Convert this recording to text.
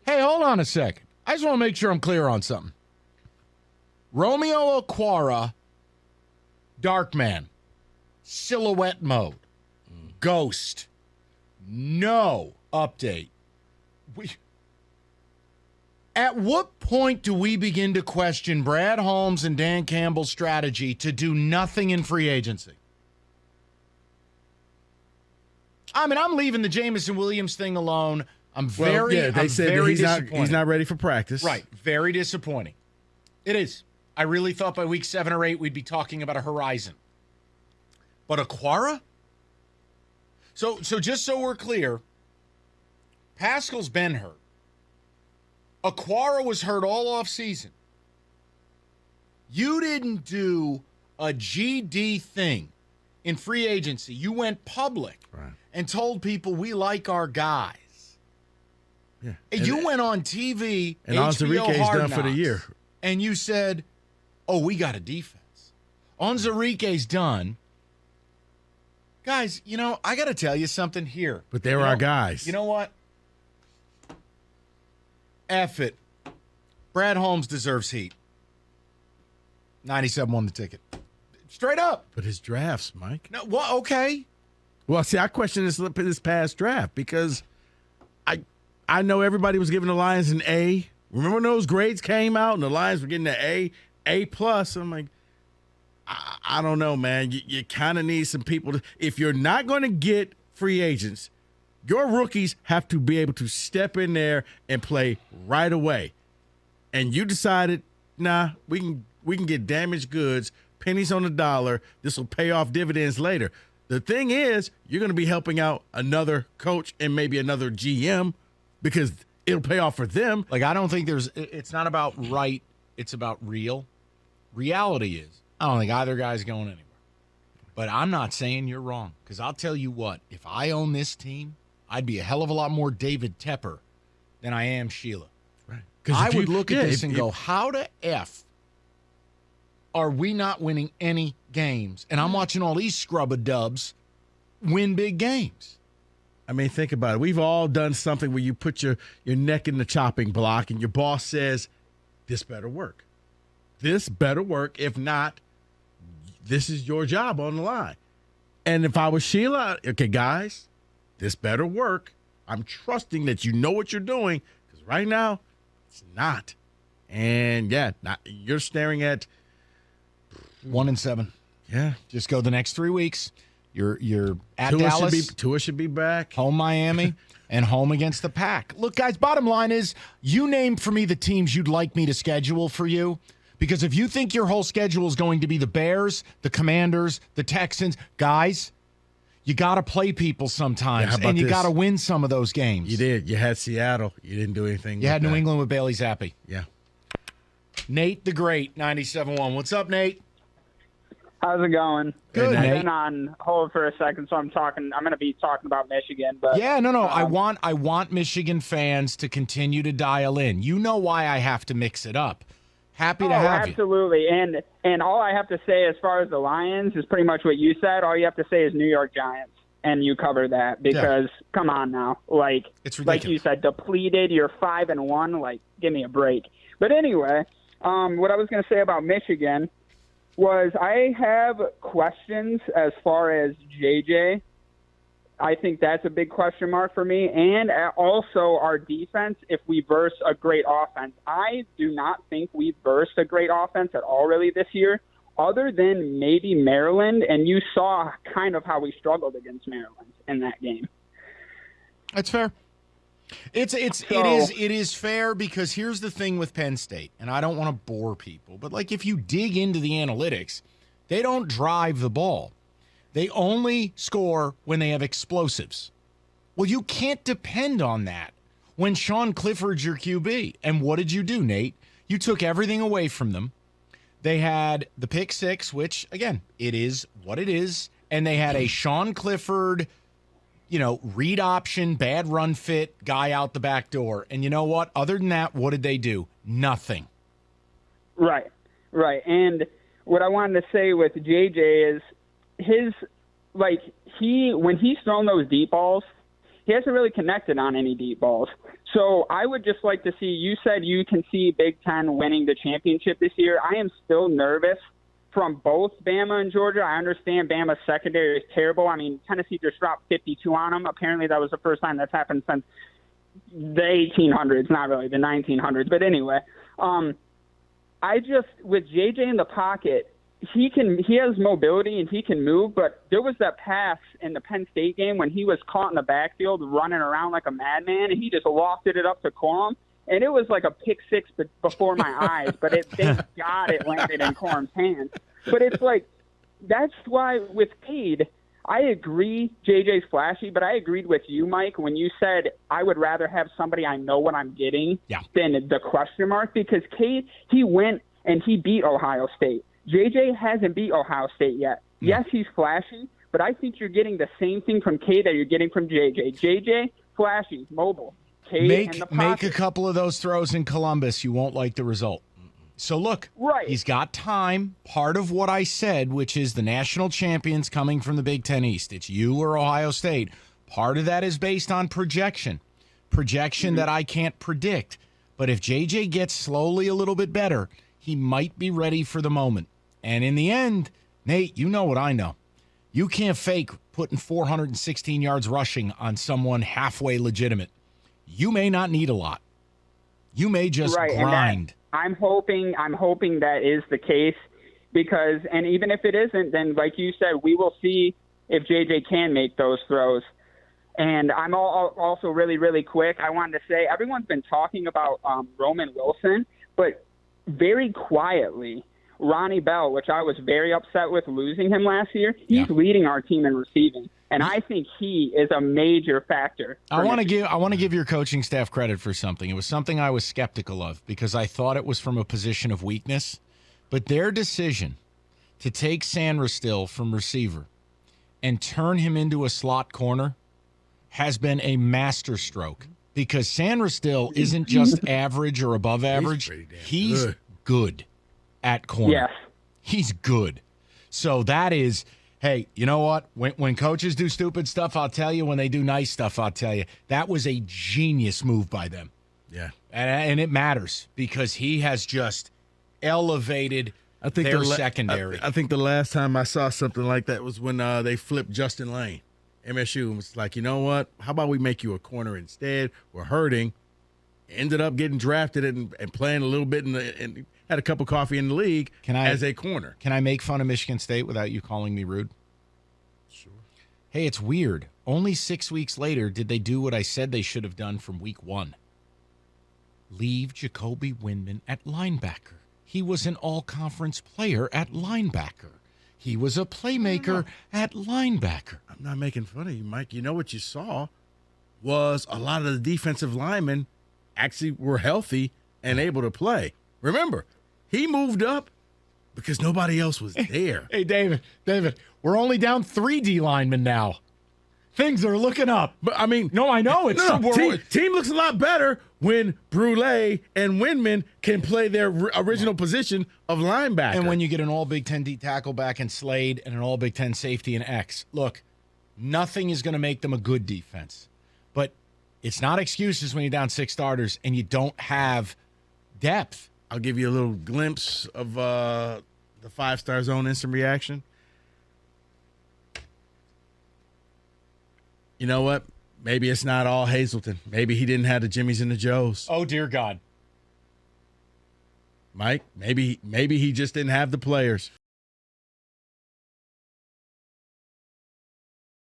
Hey, hold on a second. I just want to make sure I'm clear on something. Romeo Okwara, Darkman, silhouette mode, ghost, no update. At what point do we begin to question Brad Holmes and Dan Campbell's strategy to do nothing in free agency? I mean, I'm leaving the Jamison Williams thing alone. I'm very disappointed. He's not ready for practice. Right. Very disappointing. It is. I really thought by week 7 or 8 we'd be talking about a horizon. But Okwara? So just so we're clear, Pascal's been hurt. Okwara was hurt all off season. You didn't do a GD thing in free agency. You went public and told people we like our guys. Yeah. You went on TV, and HBO Onwuzurike is Hard done for the Knocks, year. and you said, oh, we got a defense. Onwuzurike's done. Guys, I got to tell you something here. But they were our guys. You know what? F it. Brad Holmes deserves heat. 97 won the ticket. Straight up. But his drafts, Mike. No, well, okay. Well, see, I question this past draft because I know everybody was giving the Lions an A. Remember when those grades came out and the Lions were getting an A+? I'm like, I don't know, man. You kind of need some people. If you're not going to get free agents, your rookies have to be able to step in there and play right away. And you decided, nah, we can get damaged goods, pennies on the dollar. This will pay off dividends later. The thing is, you're going to be helping out another coach and maybe another GM because it'll pay off for them. Like, I don't think it's not about right, it's about real. Reality is, I don't think either guy's going anywhere. But I'm not saying you're wrong, because I'll tell you what, if I own this team, I'd be a hell of a lot more David Tepper than I am Sheila. Right. I would look at this and go, how the F are we not winning any games? And I'm watching all these scrub-a-dubs win big games. I mean, think about it. We've all done something where you put your neck in the chopping block and your boss says, this better work. This better work. If not, this is your job on the line. And if I was Sheila, okay, guys, this better work. I'm trusting that you know what you're doing, because right now, it's not. And, you're staring at 1-7. Yeah. Just go the next 3 weeks. You're at Tua Dallas. Tua should be back. Home Miami, and home against the Pack. Look, guys, bottom line is, you name for me the teams you'd like me to schedule for you. Because if you think your whole schedule is going to be the Bears, the Commanders, the Texans, guys, you got to play people sometimes, and you got to win some of those games. You did. You had Seattle. You didn't do anything. You had New England with Bailey Zappi. Yeah. Nate the Great, 97.1. What's up, Nate? How's it going? Good, I've Nate. been on hold for a second, so I'm going to be talking about Michigan. But Yeah, no. I want Michigan fans to continue to dial in. You know why I have to mix it up. Happy to have absolutely. you. And all I have to say as far as the Lions is pretty much what you said. All you have to say is New York Giants, and you cover that because come on now, it's ridiculous. Like you said, depleted. You're 5-1. Like, give me a break. But anyway, what I was going to say about Michigan was I have questions as far as JJ. I think that's a big question mark for me. And also our defense, if we verse a great offense. I do not think we've versed a great offense at all really this year, other than maybe Maryland. And you saw kind of how we struggled against Maryland in that game. That's fair. It is fair, because here's the thing with Penn State, and I don't want to bore people, but like if you dig into the analytics, they don't drive the ball. They only score when they have explosives. Well, you can't depend on that when Sean Clifford's your QB. And what did you do, Nate? You took everything away from them. They had the pick six, which, again, it is what it is. And they had a Sean Clifford, read option, bad run fit guy out the back door. And you know what? Other than that, what did they do? Nothing. Right. And what I wanted to say with JJ is when he's thrown those deep balls, he hasn't really connected on any deep balls. So I would just like to see, you said you can see Big Ten winning the championship this year. I am still nervous from both Bama and Georgia. I understand Bama's secondary is terrible. I mean, Tennessee just dropped 52 on them. Apparently that was the first time that's happened since the 1800s, not really the 1900s. But anyway, I just, with JJ in the pocket, he has mobility and he can move, but there was that pass in the Penn State game when he was caught in the backfield running around like a madman, and he just lofted it up to Corum, and it was like a pick six before my eyes, but thank God it landed in Corum's hands. But it's like, that's why with Cade, I agree JJ's flashy, but I agreed with you, Mike, when you said I would rather have somebody I know what I'm getting than the question mark, because Cade, he went and he beat Ohio State. JJ hasn't beat Ohio State yet. Yes, he's flashy, but I think you're getting the same thing from Cade that you're getting from JJ. JJ, flashy, mobile. Cade in the pocket. Make a couple of those throws in Columbus. You won't like the result. So, look, he's got time. Part of what I said, which is the national champions coming from the Big Ten East. It's you or Ohio State. Part of that is based on projection that I can't predict. But if JJ gets slowly a little bit better, he might be ready for the moment. And in the end, Nate, you know what I know. You can't fake putting 416 yards rushing on someone halfway legitimate. You may not need a lot. You may just grind. I'm hoping that is the case, because, and even if it isn't, then like you said, we will see if JJ can make those throws. And I'm also really, really quick. I wanted to say everyone's been talking about Roman Wilson, but very quietly, Ronnie Bell, which I was very upset with losing him last year, he's leading our team in receiving, and I think he is a major factor. I want to give your coaching staff credit for something. It was something I was skeptical of because I thought it was from a position of weakness, but their decision to take Sandra from receiver and turn him into a slot corner has been a masterstroke, because Sandra isn't just average or above average. He's good at corner. Yes. He's good. So that is, hey, you know what? When coaches do stupid stuff, I'll tell you. When they do nice stuff, I'll tell you. That was a genius move by them. Yeah. And it matters because he has just elevated their secondary. I think the last time I saw something like that was when they flipped Justin Lane. MSU was like, you know what? How about we make you a corner instead? We're hurting. Ended up getting drafted and playing a little bit and had a cup of coffee in the league as a corner. Can I make fun of Michigan State without you calling me rude? Sure. Hey, it's weird. Only 6 weeks later did they do what I said they should have done from week 1. Leave Jacoby Windman at linebacker. He was an all-conference player at linebacker. He was a playmaker at linebacker. I'm not making fun of you, Mike. You know what you saw was a lot of the defensive linemen actually were healthy and able to play. Remember, he moved up because nobody else was there. Hey, David, we're only down 3 D linemen now. Things are looking up. But I mean, no, I know it's team looks a lot better when Brule and Windman can play their original position of linebacker. And when you get an all Big Ten D tackle back in Slade and an all Big Ten safety in X, look, nothing is going to make them a good defense. But it's not excuses when you're down 6 starters and you don't have depth. I'll give you a little glimpse of the 5-star zone instant reaction. You know what? Maybe it's not all Hazleton. Maybe he didn't have the Jimmies and the Joes. Oh, dear God. Mike, maybe he just didn't have the players.